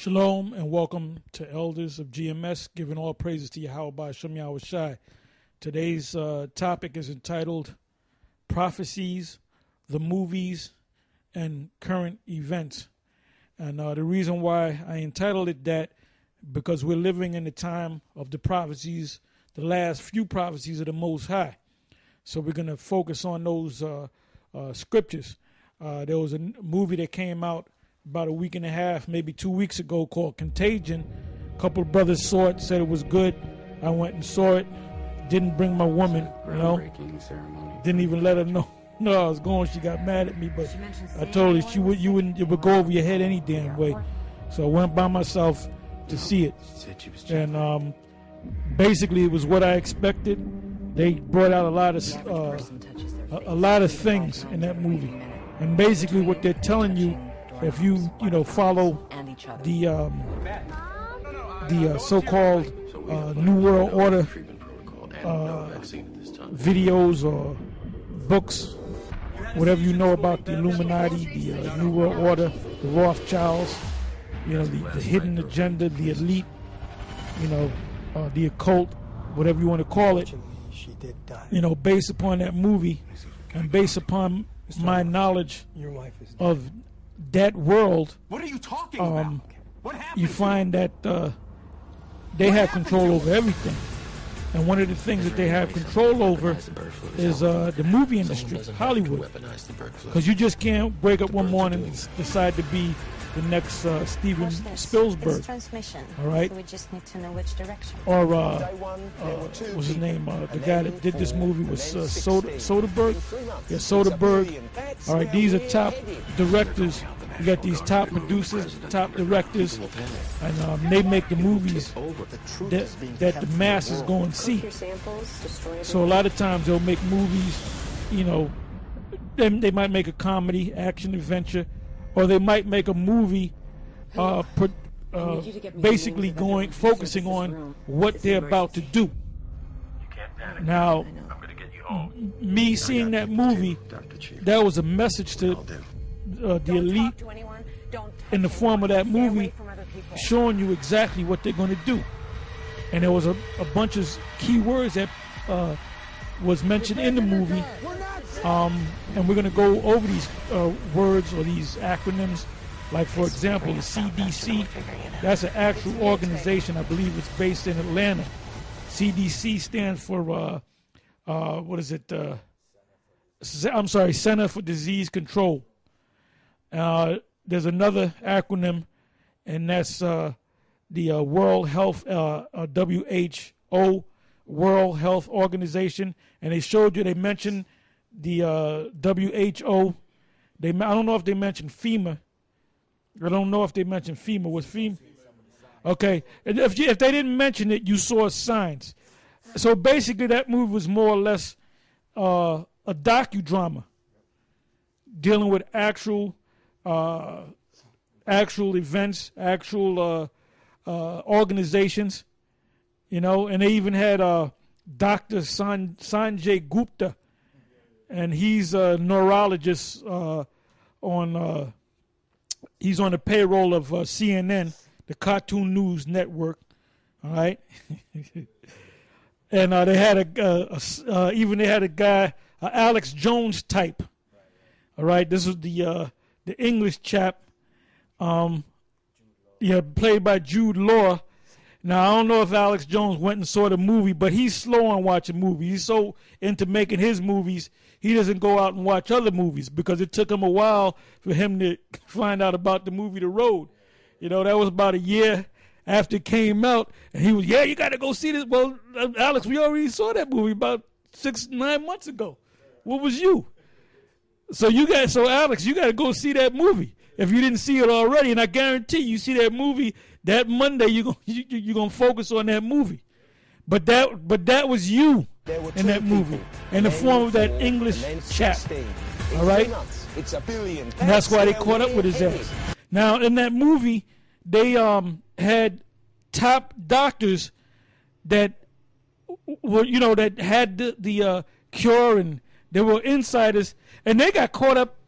Shalom and welcome to Elders of GMS, giving all praises to Yahweh Ba'Shem Yahweh Shai. Today's topic is entitled Prophecies, the Movies, and Current Events. And the reason why I entitled it that, because we're living in the time of the prophecies, the last few prophecies of the Most High. So we're going to focus on those scriptures. There was a movie that came out about a week and a half, maybe 2 weeks ago, called Contagion. A couple of brothers saw it, said it was good. I went and saw it. Didn't bring my woman, Didn't even let her know. No, I was going. She got mad at me, but I told her it would go over your head any damn way. So I went by myself to see it, and basically it was what I expected. They brought out a lot of things in that movie, and basically what they're telling you, if you follow the so-called New World Order videos or books, whatever you know about the Illuminati, the New World Order, the Rothschilds, the hidden agenda, the elite, the occult, whatever you want to call it, based upon that movie and based upon my knowledge of that world, what are you talking about? What happened? You find that they have control over everything. And one of the things that they have control over is the movie industry, Hollywood. Because you just can't wake up one morning and decide to be the next Steven Spielberg. All right? We just need to know which direction. Or, what's his name? The guy that did this movie was Soderbergh. Yeah, Soderbergh. All right, these are top directors. You got these top producers, top directors, and they make the movies that the masses go and see. So a lot of times they'll make movies, they might make a comedy, action, adventure, or they might make a movie basically focusing on what they're about to do. Now, me seeing that movie, that was a message to the elite in the form of that movie, showing you exactly what they're going to do. And there was a bunch of key words that was mentioned in the movie, and we're going to go over these words or these acronyms. Like, for example, the CDC, that's an actual organization. I believe it's based in Atlanta. CDC stands for what is it? Center for Disease Control. There's another acronym, and that's the World Health, WHO, World Health Organization. And they mentioned the WHO. I don't know if they mentioned FEMA. I don't know if they mentioned FEMA. Was FEMA? Okay. If they didn't mention it, you saw signs. So basically that movie was more or less a docudrama dealing with actual events, actual organizations, and they even had Dr. Sanjay Gupta, and he's a neurologist he's on the payroll of CNN, the Cartoon News Network, all right? And they had a guy, Alex Jones type, all right? This was the English chap, played by Jude Law. Now, I don't know if Alex Jones went and saw the movie, but he's slow on watching movies. He's so into making his movies, he doesn't go out and watch other movies because it took him a while for him to find out about the movie The Road. That was about a year after it came out, and he was, you got to go see this. Well, Alex, we already saw that movie about 6-9 months ago. What was you? So Alex, you got to go see that movie if you didn't see it already. And I guarantee you see that movie that Monday. You're gonna focus on that movie. But that was you in that movie in the form of that English chap. All right, and that's why they caught up with his ass. Now in that movie, they had top doctors that were that had the cure, and they were insiders. And they got caught up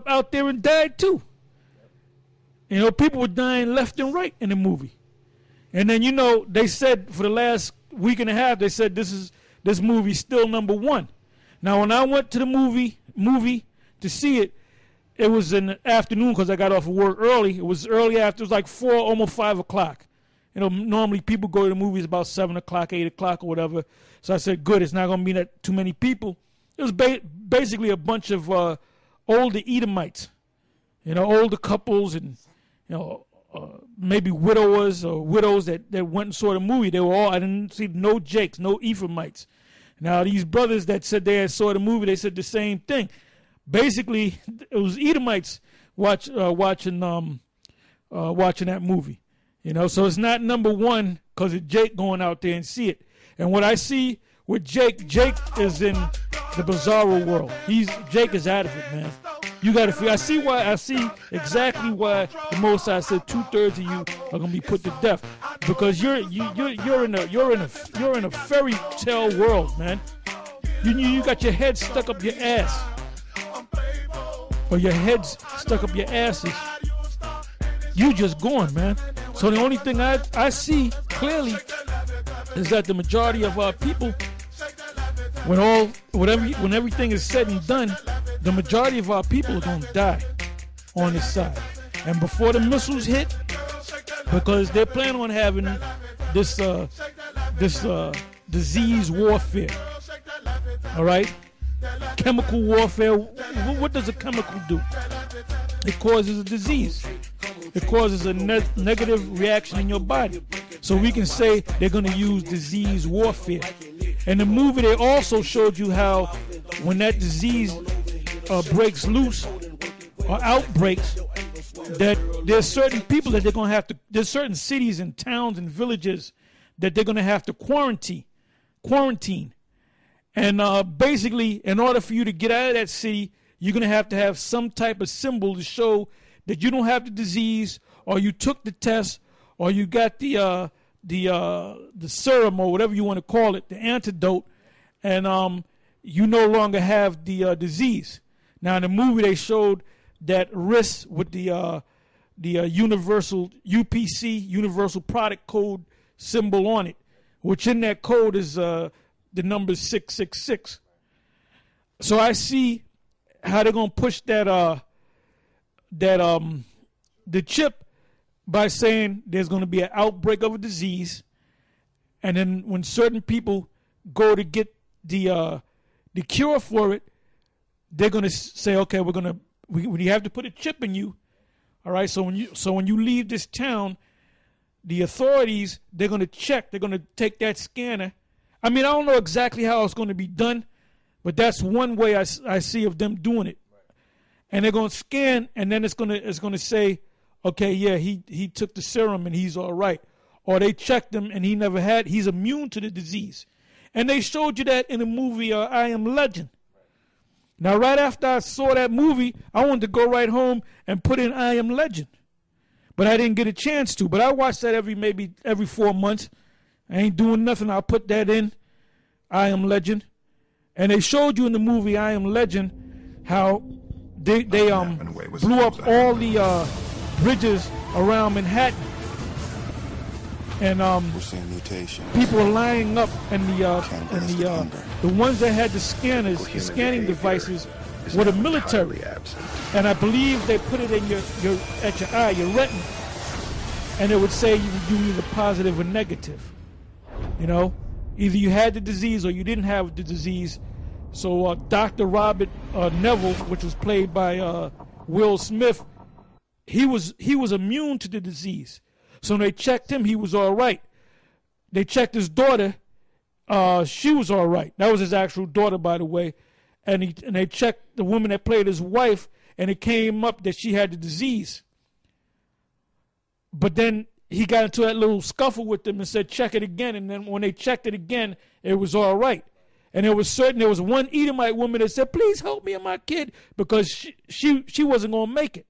out there and died too. You know, people were dying left and right in the movie. And then, you know, they said for the last week and a half, they said this movie's still #1. Now, when I went to the movie to see it, it was in the afternoon because I got off of work early. It was early after. It was like 4, almost 5 o'clock. You know, normally people go to the movies about 7 o'clock, 8 o'clock or whatever. So I said, good, it's not going to be that too many people. It was basically a bunch of older Edomites, you know, older couples and, you know, maybe widowers or widows that went and saw the movie. They were all, I didn't see no Jakes, no Ephraimites. Now, these brothers that said they had saw the movie, they said the same thing. Basically, it was Edomites watching that movie. You know, so it's not #1 because of Jake going out there and see it. And what I see with Jake is in the bizarro world. Jake is out of it, man. You got to feel. I see exactly why the Most High said 2/3 of you are gonna be put to death because you're in a fairy tale world, man. You got your head stuck up your ass, or your head's stuck up your asses. You just gone, man. So the only thing I see clearly is that the majority of our people, when everything is said and done, the majority of our people are gonna die on this side. And before the missiles hit, because they're planning on having this disease warfare. All right, chemical warfare. What does a chemical do? It causes a disease. It causes a negative reaction in your body. So we can say they're going to use disease warfare. In the movie, they also showed you how when that disease breaks loose or outbreaks, that there's certain people that they're going to have to, there's certain cities and towns and villages that they're going to have to quarantine. And basically, in order for you to get out of that city, you're going to have some type of symbol to show that you don't have the disease, or you took the test, or you got the serum or whatever you want to call it, the antidote, and you no longer have the disease. Now in the movie they showed that wrist with the universal UPC, Universal Product Code symbol on it, which in that code is the number 666. So I see how they're gonna push the chip by saying there's going to be an outbreak of a disease, and then when certain people go to get the cure for it, they're going to say, okay, we have to put a chip in you. All right, so when you leave this town, the authorities, they're going to check, they're going to take that scanner. I mean, I don't know exactly how it's going to be done, but that's one way I see of them doing it. And they're going to scan, and then it's going to say, okay, yeah, he took the serum and he's all right. Or they checked him and he's immune to the disease. And they showed you that in the movie I Am Legend. Now, right after I saw that movie, I wanted to go right home and put in I Am Legend. But I didn't get a chance to. But I watch that every 4 months. I ain't doing nothing. I'll put that in, I Am Legend. And they showed you in the movie I Am Legend how they blew up all the bridges around Manhattan, and we're seeing mutation. People are lining up, and the ones that had the scanners, the scanning devices, were the military. And I believe they put it in at your eye, your retina, and it would say you either positive or negative. You know, either you had the disease or you didn't have the disease. So Dr. Robert Neville, which was played by Will Smith, he was immune to the disease. So when they checked him, he was all right. They checked his daughter, she was all right. That was his actual daughter, by the way. And they checked the woman that played his wife, and it came up that she had the disease. But then he got into that little scuffle with them and said, check it again. And then when they checked it again, it was all right. And there was one Edomite woman that said, please help me and my kid, because she wasn't going to make it.